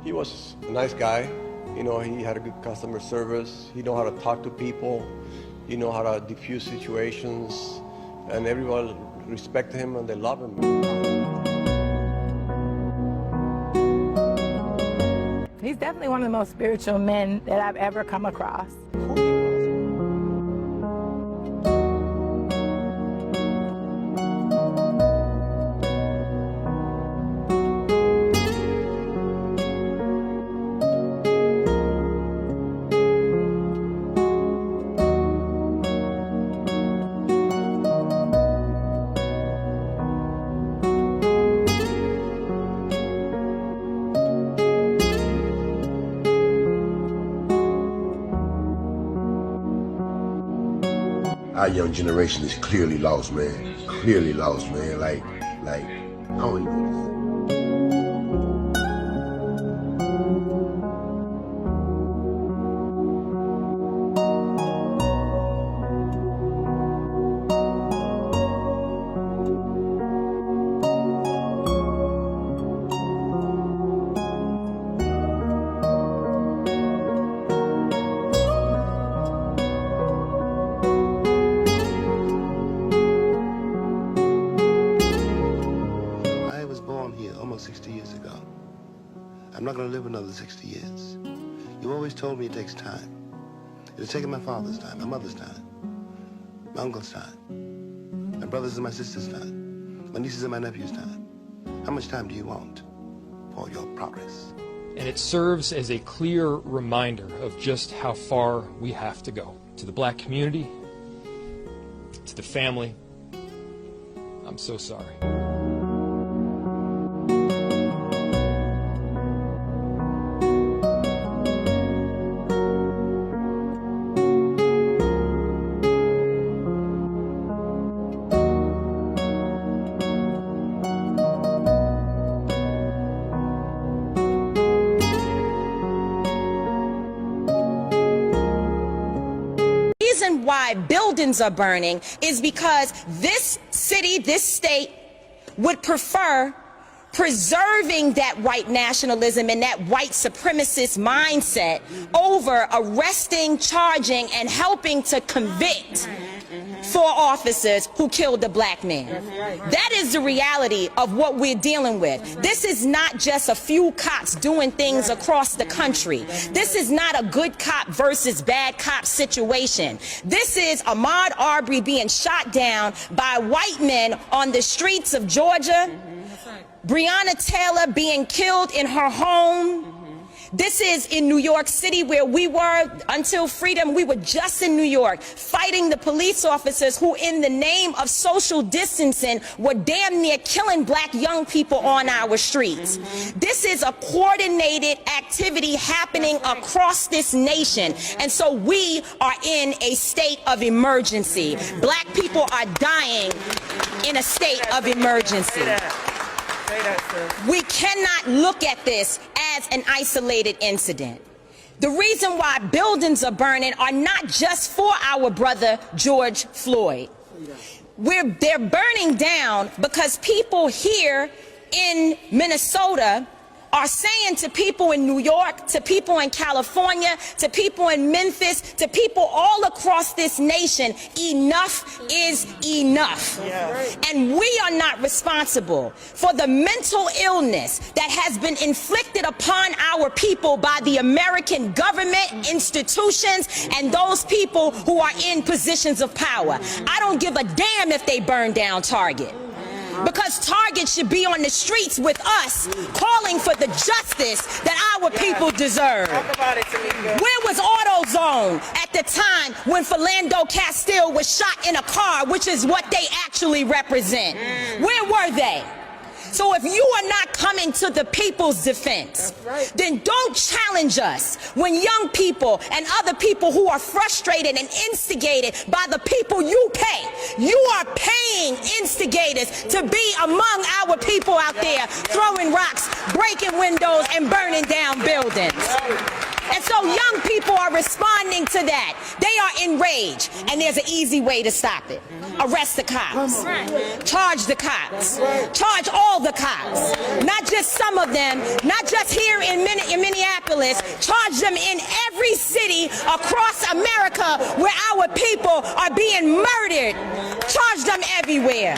He was a nice guy. You know, he had a good customer service. He knew how to talk to people. He knew how to diffuse situations. And everyone respected him and they love him. He's definitely one of the most spiritual men that I've ever come across. Our young generation is clearly lost, man. Clearly lost, man. Like, I don't even know what to say. Almost 60 years ago. I'm not going to live another 60 years. You always told me it takes time. It has taken my father's time, my mother's time, my uncle's time, my brothers and my sisters' time, my nieces and my nephews' time. How much time do you want for your progress? And it serves as a clear reminder of just how far we have to go. To the black community, to the family, I'm so sorry. The reason why buildings are burning is because this city, this state, would prefer preserving that white nationalism and that white supremacist mindset over arresting, charging, and helping to convict 4 officers who killed a black man. That is the reality of what we're dealing with. This is not just a few cops doing things across the country. This is not a good cop versus bad cop situation. This is Ahmaud Arbery being shot down by white men on the streets of Georgia. Breonna Taylor being killed in her home. This is in New York City, where we were until freedom. We were just in New York fighting the police officers who, in the name of social distancing, were damn near killing black young people on our streets. This is a coordinated activity happening across this nation. And so we are in a state of emergency. Black people are dying in a state of emergency. We cannot look at this as an isolated incident. The reason why buildings are burning are not just for our brother George Floyd. They're burning down because people here in Minnesota are saying to people in New York, to people in California, to people in Memphis, to people all across this nation, enough is enough. And we are not responsible for the mental illness that has been inflicted upon our people by the American government, institutions, and those people who are in positions of power. I don't give a damn if they burn down Target, because Target should be on the streets with us, calling for the justice that our people deserve. Where was AutoZone at the time when Philando Castile was shot in a car, which is what they actually represent? Where were they? So if you are not coming to the people's defense, then don't challenge us when young people and other people who are frustrated and instigated by the people you pay. You are paying instigators to be among our people out there throwing rocks, breaking windows, and burning down buildings. And so young people are responding to that. They are enraged, and there's an easy way to stop it. Arrest the cops. Charge the cops. Charge all the cops. Not just some of them, not just here in Minneapolis, charge them in every city across America where our people are being murdered. Charge them everywhere.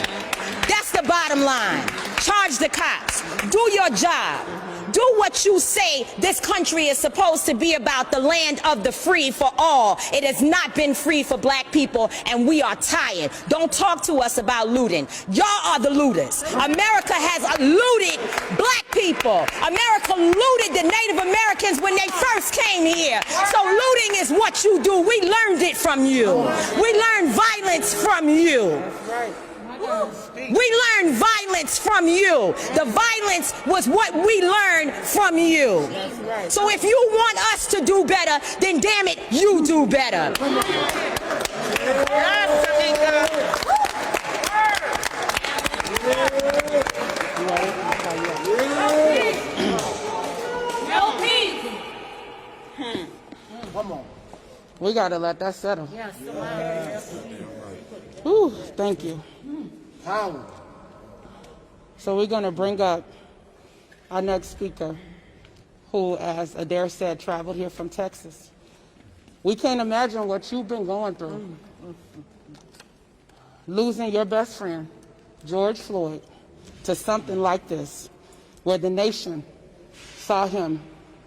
That's the bottom line. Charge the cops. Do your job. Do what you say this country is supposed to be about, the land of the free for all. It has not been free for black people, and we are tired. Don't talk to us about looting. Y'all are the looters. America has looted black people. America looted the Native Americans when they first came here. So looting is what you do. We learned it from you. We learned violence from you. We learned violence from you. The violence was what we learned from you. So if you want us to do better, then damn it, you do better. Come on. We gotta let that settle. Ooh, thank you. So we're going to bring up our next speaker, who, as Adair said, traveled here from Texas. We can't imagine what you've been going through. Losing your best friend, George Floyd, to something like this, where the nation saw him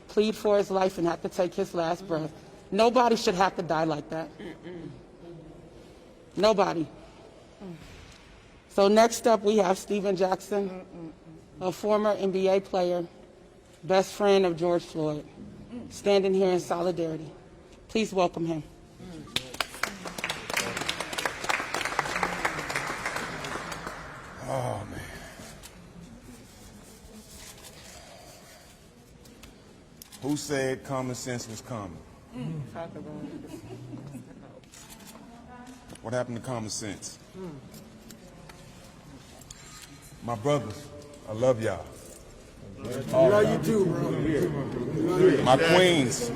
plead for his life and have to take his last breath. Nobody should have to die like that. Nobody. So next up, we have Stephen Jackson, a former NBA player, best friend of George Floyd, standing here in solidarity. Please welcome him. Oh, man. Who said common sense was common? What happened to common sense? My brothers, I love y'all. Love you too, bro. My queens,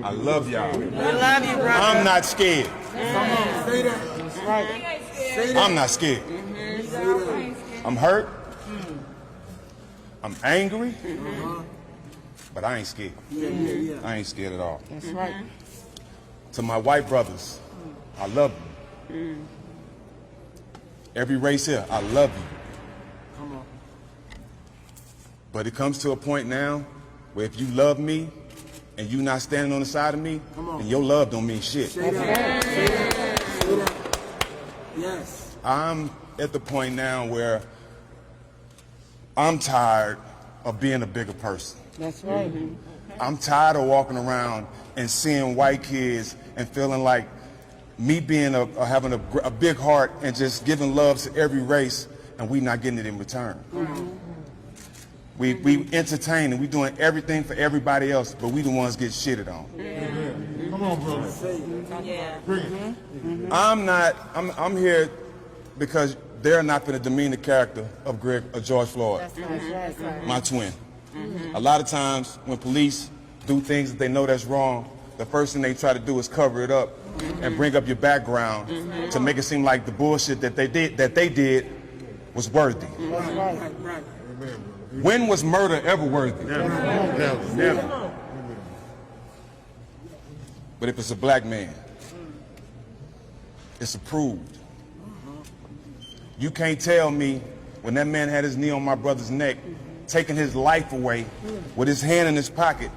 I love y'all. We love you, brother. I'm not scared. Come on, say that. That's right. Say that. I'm not scared. I'm hurt. I'm angry. But I ain't scared. I ain't scared at all. That's right. To my white brothers, I love you. Every race here, I love you. Come on. But it comes to a point now where if you love me and you not standing on the side of me, then your love don't mean shit. Say that. Say that. Say that. Yes. I'm at the point now where I'm tired of being a bigger person. That's right. I'm tired of walking around and seeing white kids and feeling like me being having a big heart and just giving love to every race, and we not getting it in return. We entertain and we doing everything for everybody else, but we the ones get shitted on. Come on, brother. Yeah. Bring it. I'm here because they're not going to demean the character of George Floyd, That's right. my twin. A lot of times when police do things that they know that's wrong, the first thing they try to do is cover it up and bring up your background to make it seem like the bullshit that they did was worthy. Right. When was murder ever worthy? Never. But if it's a black man, it's approved. You can't tell me when that man had his knee on my brother's neck, taking his life away with his hand in his pocket,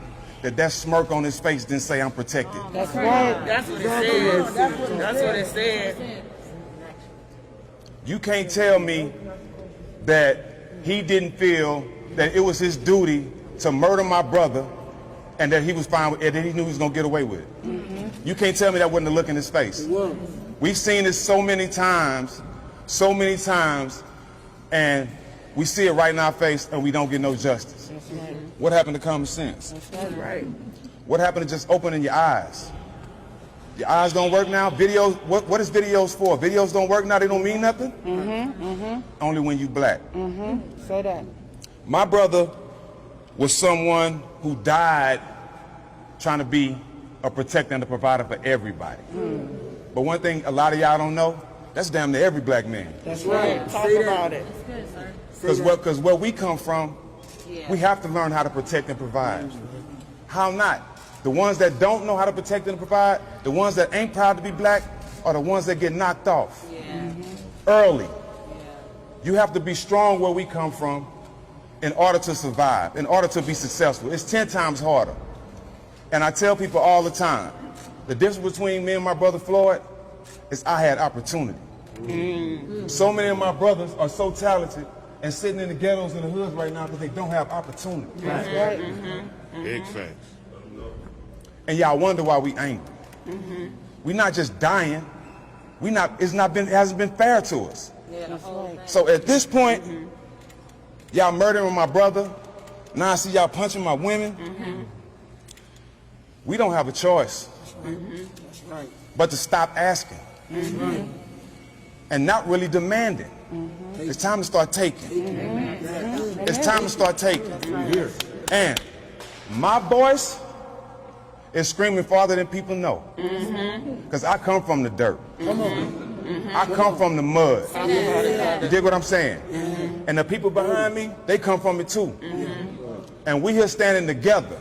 that smirk on his face didn't say I'm protected. That's right. That's what it said. That's what it said. You can't tell me that he didn't feel that it was his duty to murder my brother and that he was fine with it, and he knew he was going to get away with it. You can't tell me that wasn't a look in his face. We've seen this so many times, and we see it right in our face and we don't get no justice. Right. What happened to common sense? That's right. What happened to just opening your eyes? Your eyes don't work now? Videos, what is videos for? Videos don't work now, they don't mean nothing? Only when you black. Say that. My brother was someone who died trying to be a protector and a provider for everybody. But one thing a lot of y'all don't know, that's damn near every black man. That's right. Talk about it. Because where we come from, we have to learn how to protect and provide. How not? The ones that don't know how to protect and provide, the ones that ain't proud to be black, are the ones that get knocked off early. You have to be strong where we come from in order to survive, in order to be successful. It's 10 times harder. And I tell people all the time, the difference between me and my brother Floyd is I had opportunity. So many of my brothers are so talented and sitting in the ghettos and the hoods right now because they don't have opportunity. That's right. Big facts. And y'all wonder why we angry. We're not just dying. It hasn't been fair to us. So at this point, y'all murdering my brother. Now I see y'all punching my women. We don't have a choice but to stop asking and not really demanding. It's time to start taking. It's time to start taking. And my voice is screaming farther than people know. Because I come from the dirt. I come from the mud. You dig what I'm saying? And the people behind me, they come from it too. And we here standing together.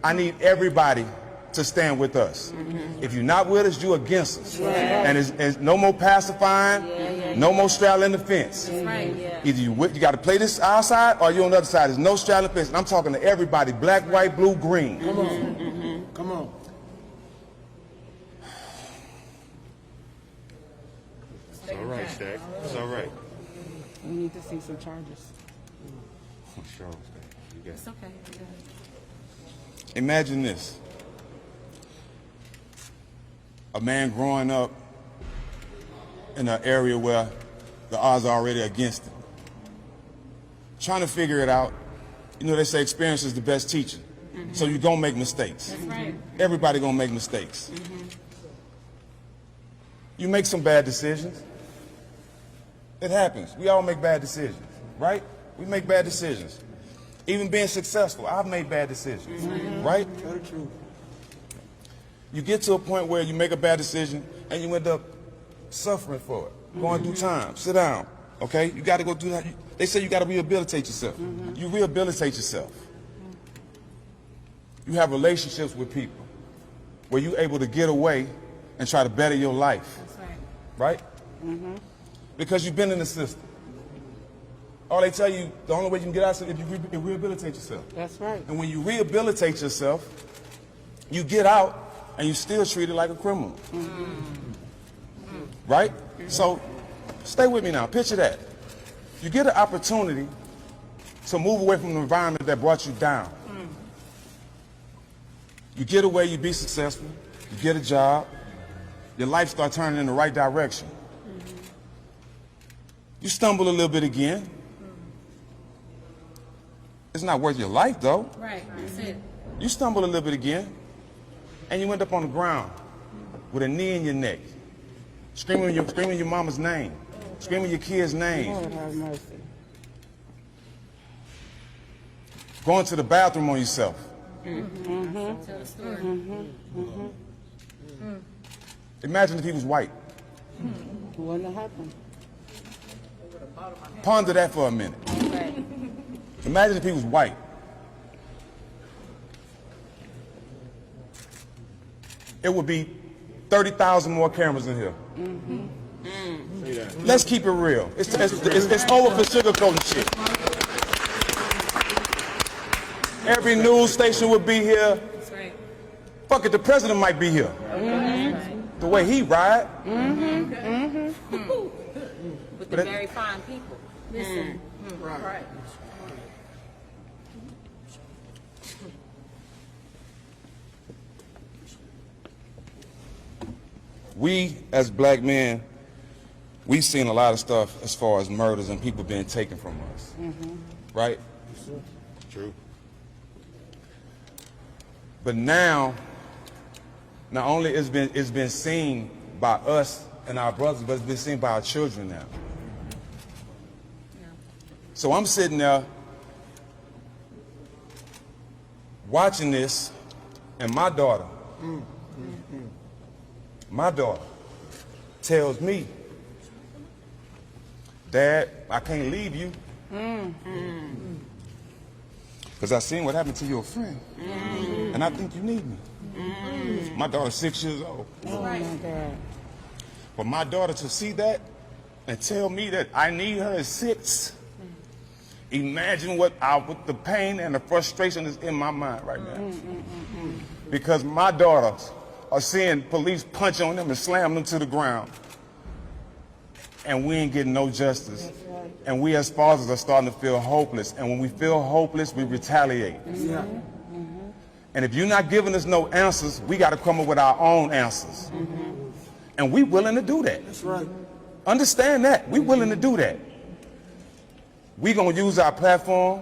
I need everybody to stand with us. If you're not with us, you're against us. And it's no more pacifying, no more straddling the fence. Either you got to play this our side or you're on the other side. There's no straddling the fence. And I'm talking to everybody, black, white, blue, green. Come on. Come on. It's all right, Stack. It's all right. We need to see some charges. Sure, Stack. You got it. It's okay. Imagine this. A man growing up in an area where the odds are already against him. Trying to figure it out. You know, they say experience is the best teacher. So you're going to make mistakes. That's right. Everybody going to make mistakes. You make some bad decisions. It happens. We all make bad decisions, right? We make bad decisions. Even being successful, I've made bad decisions, right? Very true. You get to a point where you make a bad decision and you end up suffering for it, going through time. Sit down, okay? You got to go do that. They say you got to rehabilitate yourself. You rehabilitate yourself. You have relationships with people where you're able to get away and try to better your life. That's right. Right? Because you've been in the system. All they tell you, the only way you can get out of it is if you rehabilitate yourself. That's right. And when you rehabilitate yourself, you get out and you're still treated like a criminal. Right? So stay with me now. Picture that. You get an opportunity to move away from the environment that brought you down. You get away, you be successful, you get a job, your life starts turning in the right direction. You stumble a little bit again. It's not worth your life though. Right. That's it. You stumble a little bit again, and you end up on the ground with a knee in your neck, screaming your mama's name, screaming your kid's name, Lord have mercy. going to the bathroom on yourself. Tell the story. Imagine if he was white. Wouldn't have happened. Ponder that for a minute. Right. Imagine if he was white. It would be 30,000 more cameras in here. Let's keep it real. It's over for sugarcoating shit. Every news station would be here. That's right. Fuck it, the president might be here. The way he ride. With the very fine people. Listen. Right. We, as black men, we've seen a lot of stuff as far as murders and people being taken from us. Right? True. But now, not only it's been seen by us and our brothers, but it's been seen by our children now. So I'm sitting there watching this, and my daughter tells me, Dad, I can't leave you. Because I seen what happened to your friend. And I think you need me. My daughter's 6 years old. Oh, my God. For my daughter to see that and tell me that I need her at 6, imagine what the pain and the frustration is in my mind right now. Because my daughters are seeing police punch on them and slam them to the ground. And we ain't getting no justice. And we as fathers are starting to feel hopeless. And when we feel hopeless, we retaliate. And if you're not giving us no answers, we got to come up with our own answers. And we willing to do that. That's right. Understand that. We willing to do that. We going to use our platform.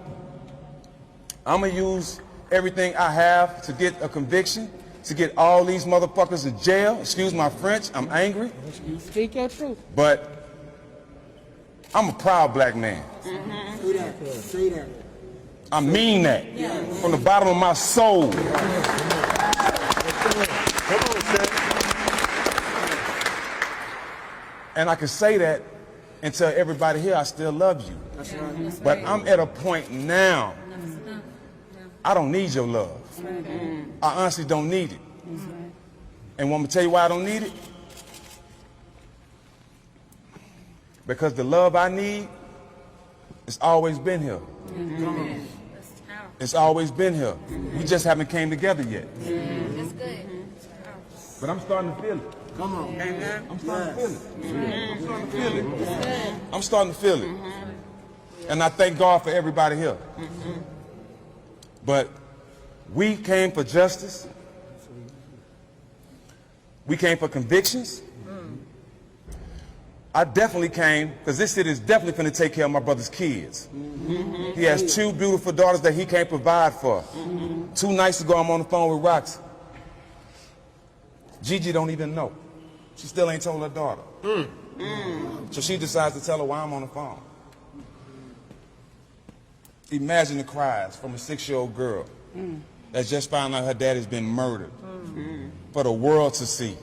I'm going to use everything I have to get a conviction, to get all these motherfuckers in jail. Excuse my French. I'm angry. Speak your truth. But I'm a proud black man. Say that. Say that. I mean that. From the bottom of my soul. Come on, Seth. And I can say that and tell everybody here I still love you. That's right. But I'm at a point now, I don't need your love. I honestly don't need it. And want me to tell you why I don't need it? Because the love I need, it's always been here. It's always been here. We just haven't came together yet. That's good. But I'm starting to feel it. Come on. I'm starting to feel it. I'm starting to feel it. I'm starting to feel it. And I thank God for everybody here. But we came for justice. We came for convictions. I definitely came because this city is definitely going to take care of my brother's kids. He has 2 beautiful daughters that he can't provide for. 2 nights ago, I'm on the phone with Roxy. Gigi don't even know. She still ain't told her daughter. So she decides to tell her why I'm on the phone. Imagine the cries from a 6-year-old girl that just found out her daddy's been murdered for the world to see.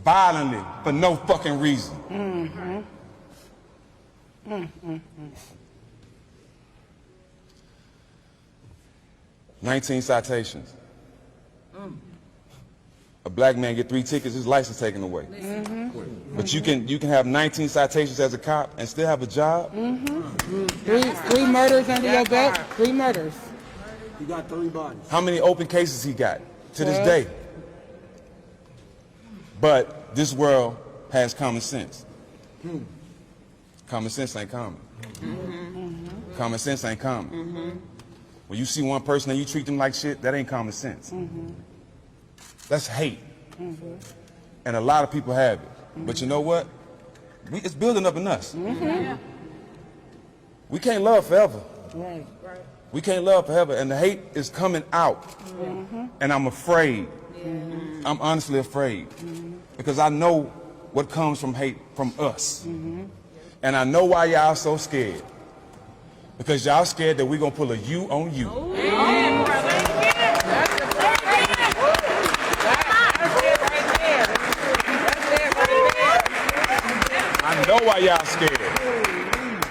Violently, for no fucking reason. 19 citations. A black man get 3 tickets, his license taken away. But you can have 19 citations as a cop and still have a job. 3 murders under your belt. 3 murders. You got 3 bodies. How many open cases he got to this day? But this world has common sense. Common sense ain't common. Common sense ain't common. When you see one person and you treat them like shit, that ain't common sense. That's hate. And a lot of people have it. But you know what? It's building up in us. We can't love forever. Right. We can't love forever. And the hate is coming out. And I'm afraid. I'm honestly afraid. Because I know what comes from hate from us. And I know why y'all so scared. Because y'all scared that we're going to pull a you on you. I know why y'all scared.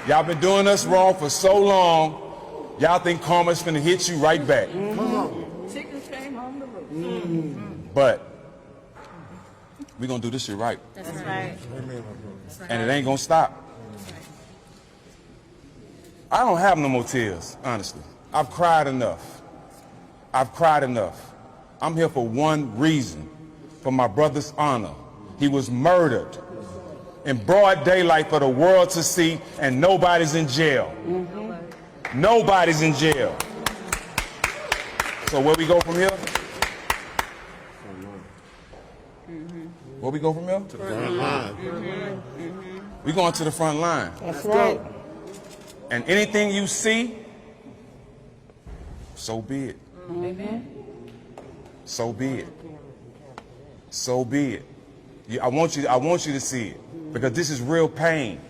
Y'all been doing us wrong for so long, y'all think karma's finna hit you right back. Chickens came home to roost. But we're gonna do this shit right. That's right. And it ain't gonna stop. I don't have no more tears, honestly. I've cried enough. I've cried enough. I'm here for one reason, for my brother's honor. He was murdered in broad daylight for the world to see, and nobody's in jail. Nobody's in jail. So where we go from here? Where we go from here? To the front line. We going to the front line. That's right. And anything you see, so be it. So be it. So be it. I want you to see it, because this is real pain.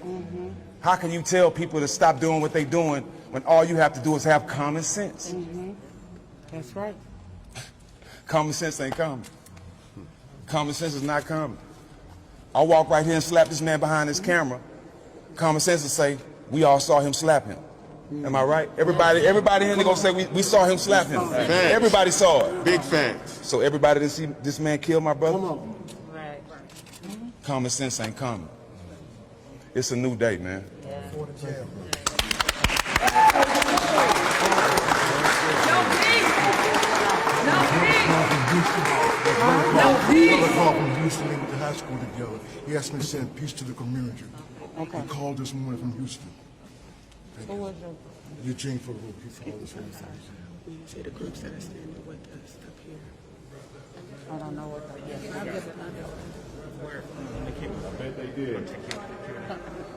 How can you tell people to stop doing what they're doing when all you have to do is have common sense? That's right. Common sense ain't common. Common sense is not common. I'll walk right here and slap this man behind his camera. Common sense will say, we all saw him slap him. Am I right? Everybody in here gonna say we saw him slap him. Facts. Everybody saw it. Big facts. So everybody didn't see this man kill my brother? Come on. Common sense ain't common. It's a new day, man. No peace. Brother called from Houston. They went to high school together. He asked me to send peace to the community. Okay. He called this morning from Houston. Who was your Eugene for the group. He called this morning. You see the groups that are standing with us up here. I don't know what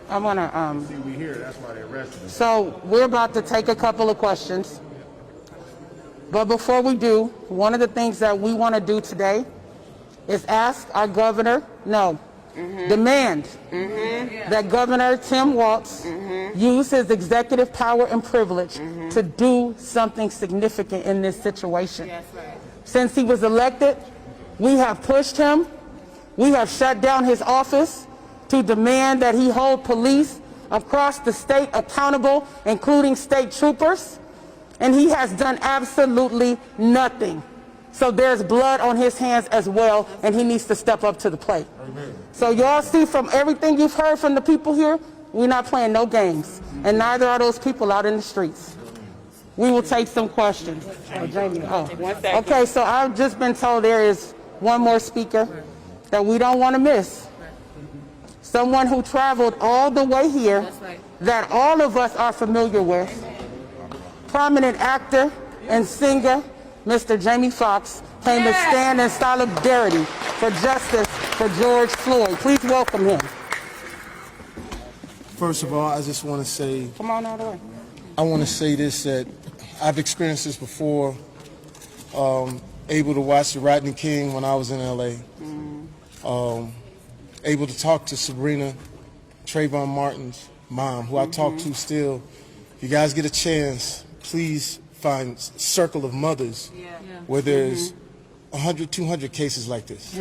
I want to, See, we here. That's why they arrested him. so we're about to take a couple of questions. But before we do, one of the things that we want to do today is ask our governor, demand that Governor Tim Walz use his executive power and privilege to do something significant in this situation. Since he was elected, we have pushed him. We have shut down his office to demand that he hold police across the state accountable, including state troopers. And he has done absolutely nothing. So there's blood on his hands as well, and he needs to step up to the plate. So y'all see from everything you've heard from the people here, we're not playing no games. And neither are those people out in the streets. We will take some questions. Okay, so I've just been told there is one more speaker that we don't want to miss. Someone who traveled all the way here that all of us are familiar with. Prominent actor and singer, Mr. Jamie Foxx, came to stand in solidarity for justice for George Floyd. Please welcome him. First of all, I just want to say, Come on out of the way. I want to say this, that I've experienced this before, able to watch the Rodney King when I was in LA, able to talk to Sabrina Trayvon Martin's mom, who I talk to still. If you guys get a chance, please find Circle of Mothers where there's 100, 200 cases like this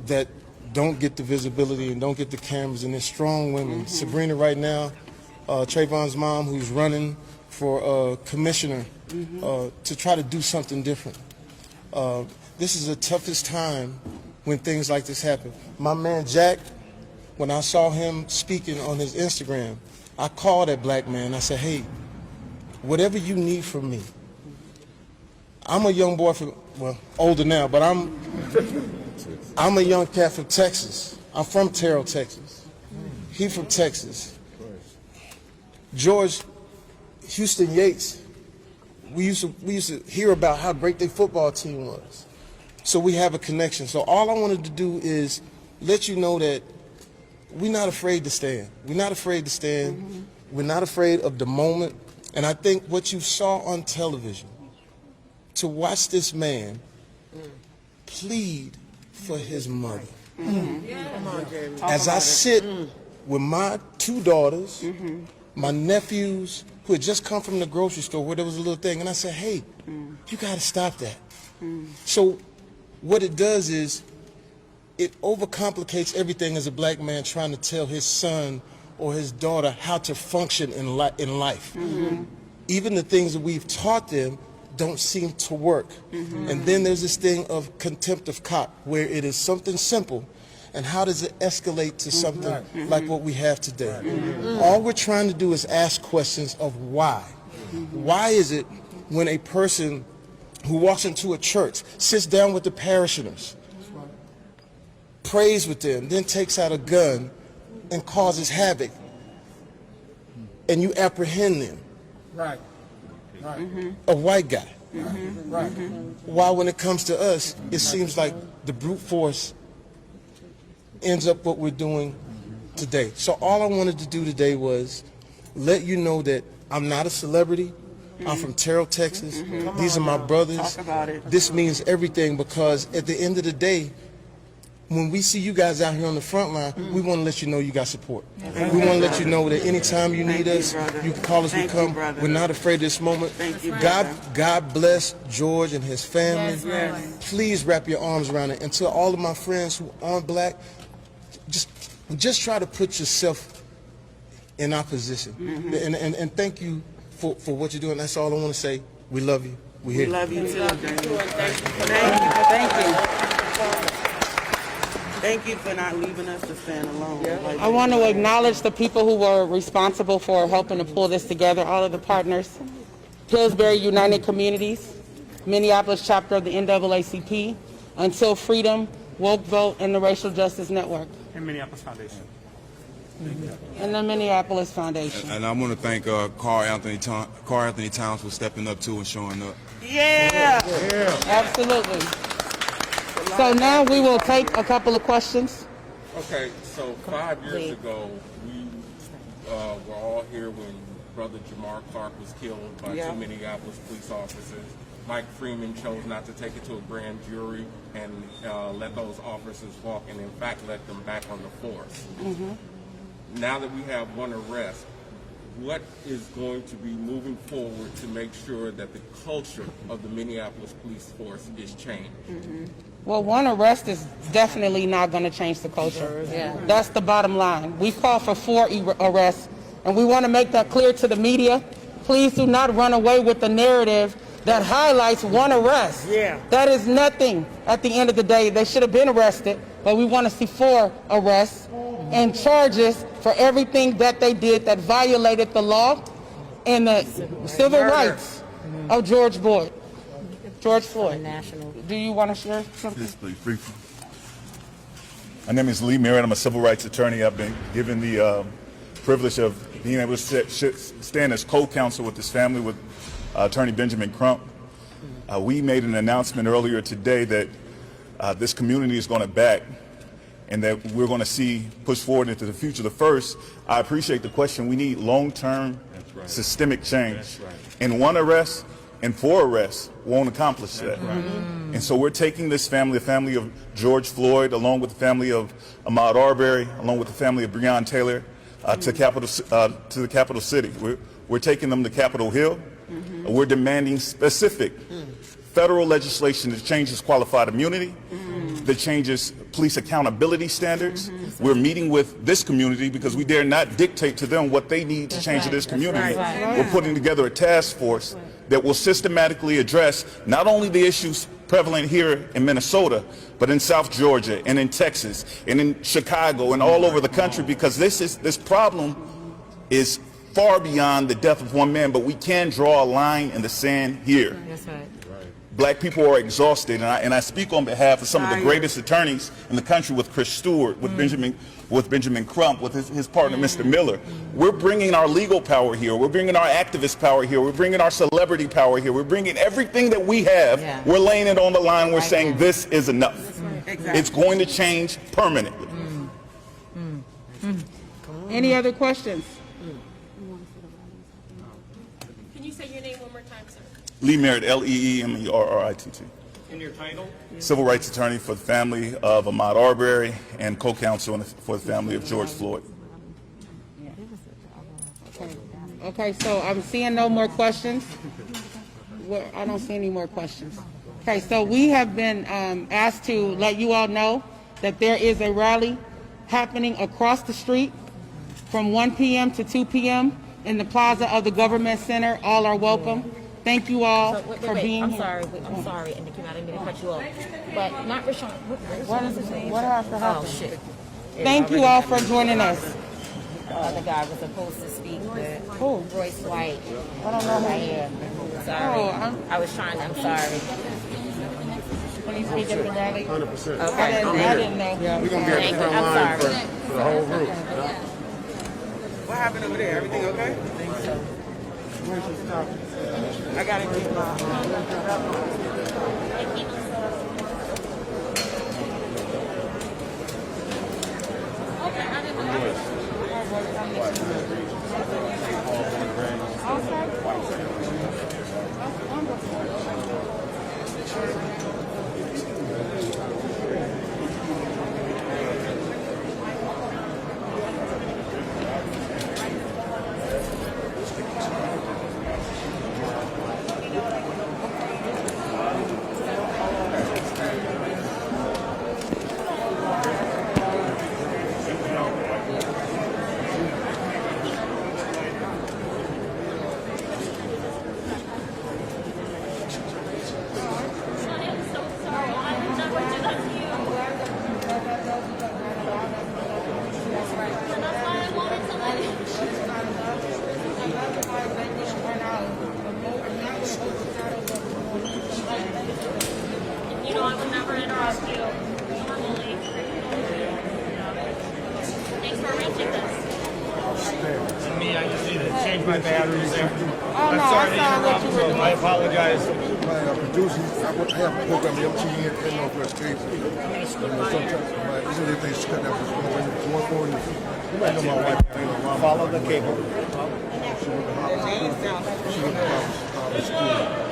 that don't get the visibility and don't get the cameras, and they're strong women. Sabrina right now, Trayvon's mom, who's running for commissioner to try to do something different. This is the toughest time when things like this happen. My man Jack, when I saw him speaking on his Instagram, I called that black man. I said, hey, whatever you need from me. I'm a young boy from, well, older now, but I'm a young cat from Texas. I'm from Terrell, Texas. He from Texas. George Houston Yates, we used to hear about how great their football team was. So we have a connection. So all I wanted to do is let you know that we're not afraid to stand. We're not afraid to stand. We're not afraid of the moment. And I think what you saw on television, to watch this man plead for his mother. As I sit with my two daughters, my nephews, who had just come from the grocery store where there was a little thing, and I said, hey, you got to stop that. So what it does is it overcomplicates everything as a black man trying to tell his son or his daughter how to function in life. Even the things that we've taught them don't seem to work. And then there's this thing of contempt of cop, where it is something simple, and how does it escalate to something like what we have today? All we're trying to do is ask questions of why. Why is it when a person who walks into a church, sits down with the parishioners, prays with them, then takes out a gun and causes havoc, and you apprehend them? A white guy. Why, when it comes to us, it seems like the brute force ends up what we're doing today. So all I wanted to do today was let you know that I'm not a celebrity. I'm from Terrell, Texas. These are my brothers. Talk about it. This means everything, because at the end of the day, when we see you guys out here on the front line, we want to let you know you got support. We want to let you know that anytime you need us, you can call us, we come. We're not afraid of this moment. God bless George and his family. Please wrap your arms around it. And to all of my friends who aren't black, just try to put yourself in our position. And thank you for what you're doing. That's all I want to say. We love you. We here. We love you too. Thank you for not leaving us to stand alone. I want to acknowledge the people who were responsible for helping to pull this together, all of the partners. Pillsbury United Communities, Minneapolis chapter of the NAACP, Until Freedom, Woke Vote, and the Racial Justice Network. And Minneapolis Foundation. And the Minneapolis Foundation. And I want to thank Carl Anthony Towns for stepping up too and showing up. Yeah. Absolutely. So now we will take a couple of questions. Okay, so 5 years ago, we were all here when Brother Jamar Clark was killed by two Minneapolis police officers. Mike Freeman chose not to take it to a grand jury and let those officers walk, and in fact let them back on the force. Now that we have one arrest, what is going to be moving forward to make sure that the culture of the Minneapolis police force is changed? Well, one arrest is definitely not going to change the culture. That's the bottom line. We call for 4 arrests, and we want to make that clear to the media. Please do not run away with the narrative that highlights one arrest. That is nothing at the end of the day. They should have been arrested, but we want to see 4 arrests and charges for everything that they did that violated the law and the civil rights of George Floyd. Do you want to share something? Yes, please, briefly. My name is Lee Merritt. I'm a civil rights attorney. I've been given the privilege of being able to stand as co-counsel with this family with Attorney Benjamin Crump. We made an announcement earlier today that this community is going to back and that we're going to see push forward into the future. The first, I appreciate the question. We need long-term systemic change. And 1 arrest and 4 arrests won't accomplish that. And so we're taking this family, the family of George Floyd, along with the family of Ahmaud Arbery, along with the family of Breonna Taylor, to the capital city. We're taking them to Capitol Hill. We're demanding specific federal legislation that changes qualified immunity, that changes police accountability standards. We're meeting with this community because we dare not dictate to them what they need to change in this community. We're putting together a task force that will systematically address not only the issues prevalent here in Minnesota, but in South Georgia and in Texas and in Chicago and all over the country, because this problem is far beyond the death of one man, but we can draw a line in the sand here. That's right. Black people are exhausted, and I speak on behalf of some of the greatest attorneys in the country, with Chris Stewart, with Benjamin Crump, with his partner, Mr. Miller. We're bringing our legal power here. We're bringing our activist power here. We're bringing our celebrity power here. We're bringing everything that we have. We're laying it on the line. We're saying this is enough. It's going to change permanently. Any other questions? Can you say your name one more time, sir? Lee Merritt, Leemerritt. And your title? Civil rights attorney for the family of Ahmaud Arbery and co-counsel for the family of George Floyd. Okay, so I'm seeing no more questions. I don't see any more questions. Okay, so we have been asked to let you all know that there is a rally happening across the street from 1 p.m. to 2 p.m. in the plaza of the Government Center. All are welcome. Thank you all for being here. I'm sorry, and I didn't mean to cut you off. But not Rashawn. What has to happen? Oh, shit. Thank you all for joining us. The other guy was supposed to speak with Royce White. I don't know who. Yeah. Sorry. I was trying. I'm sorry. Can you speak up for that? 100%. Okay. I didn't know. We're going to be at the front line for the whole group. What happened over there? Everything okay? I think so. I gotta get You know, I would never interrupt you normally. Thanks for arranging this. Me, I just need to change my batteries there. Oh, no, I saw what you were doing. I apologize. My producer, I have a program MTV and no first page. Sometimes these are the things cut out for one forward. I know my wife. Follow the cable. She went to school.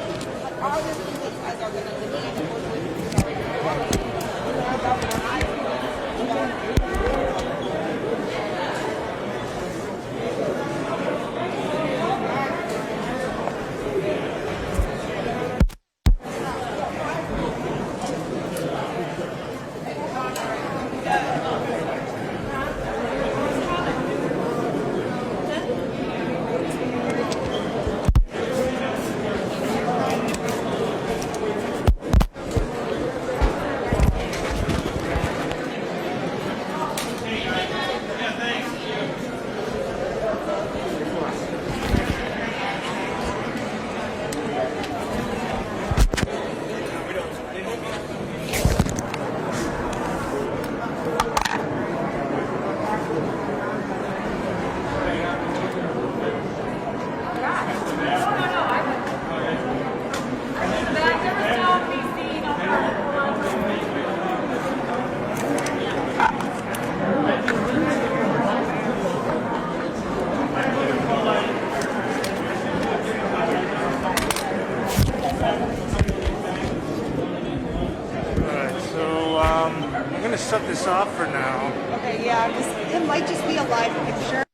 I'm going to shut this off for now. Okay, yeah, it might just be a live picture.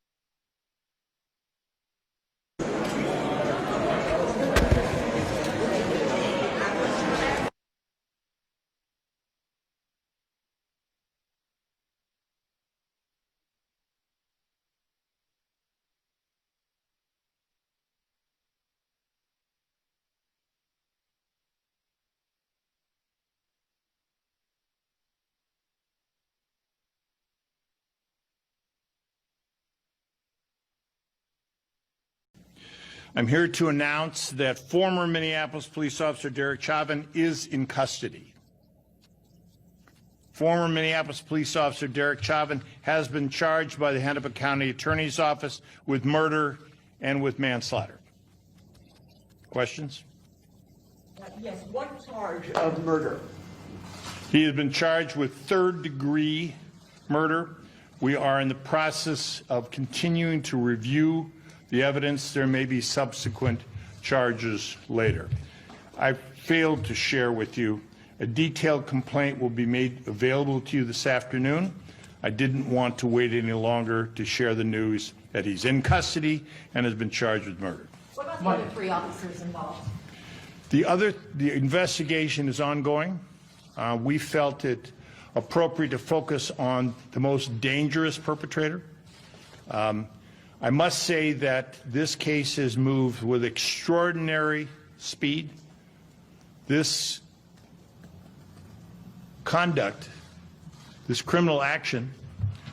I'm here to announce that former Minneapolis police officer Derek Chauvin is in custody. Former Minneapolis police officer Derek Chauvin has been charged by the Hennepin County Attorney's Office with murder and with manslaughter. Questions? Yes, what charge of murder? He has been charged with third-degree murder. We are in the process of continuing to review the evidence. There may be subsequent charges later. I failed to share with you a detailed complaint will be made available to you this afternoon. I didn't want to wait any longer to share the news that he's in custody and has been charged with murder. What about the other 3 officers involved? The investigation is ongoing. We felt it appropriate to focus on the most dangerous perpetrator. I must say that this case has moved with extraordinary speed. This conduct, this criminal action,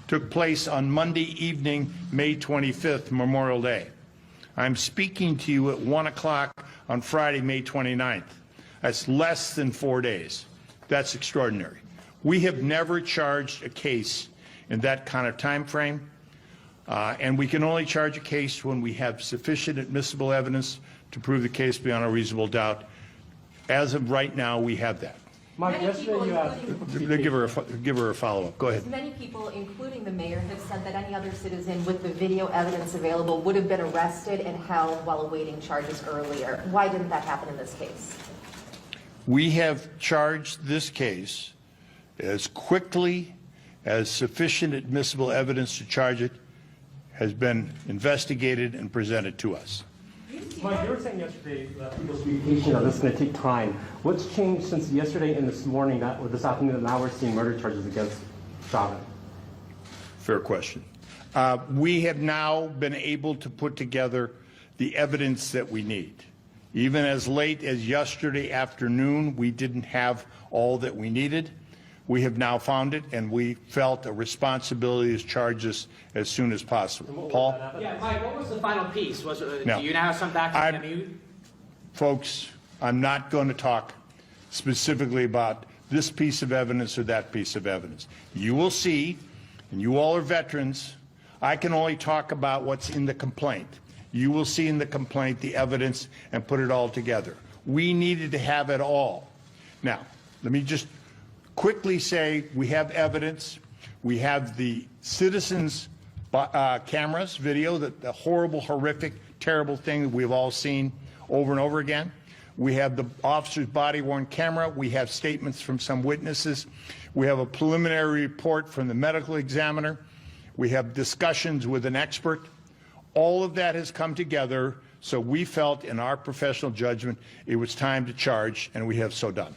took place on Monday evening, May 25th, Memorial Day. I'm speaking to you at 1 o'clock on Friday, May 29th. That's less than 4 days. That's extraordinary. We have never charged a case in that kind of time frame. And we can only charge a case when we have sufficient admissible evidence to prove the case beyond a reasonable doubt. As of right now, we have that. Mike, yesterday you asked... Give her a follow-up. Go ahead. Many people, including the mayor, have said that any other citizen with the video evidence available would have been arrested and held while awaiting charges earlier. Why didn't that happen in this case? We have charged this case as quickly as sufficient admissible evidence to charge it has been investigated and presented to us. Mike, you were saying yesterday that people should be patient or this is going to take time. What's changed since yesterday and this morning, or this afternoon, that now we're seeing murder charges against Chauvin? Fair question. We have now been able to put together the evidence that we need. Even as late as yesterday afternoon, we didn't have all that we needed. We have now found it, and we felt a responsibility to charge this as soon as possible. Paul? Yeah, Mike, what was the final piece? Was it, No. do you now have some back from the Folks, I'm not going to talk specifically about this piece of evidence or that piece of evidence. You will see, and you all are veterans, I can only talk about what's in the complaint. You will see in the complaint the evidence and put it all together. We needed to have it all. Now, let me just quickly say we have evidence. We have the citizens' cameras, video, the horrible, horrific, terrible thing that we've all seen over and over again. We have the officer's body-worn camera. We have statements from some witnesses. We have a preliminary report from the medical examiner. We have discussions with an expert. All of that has come together, so we felt in our professional judgment it was time to charge, and we have so done.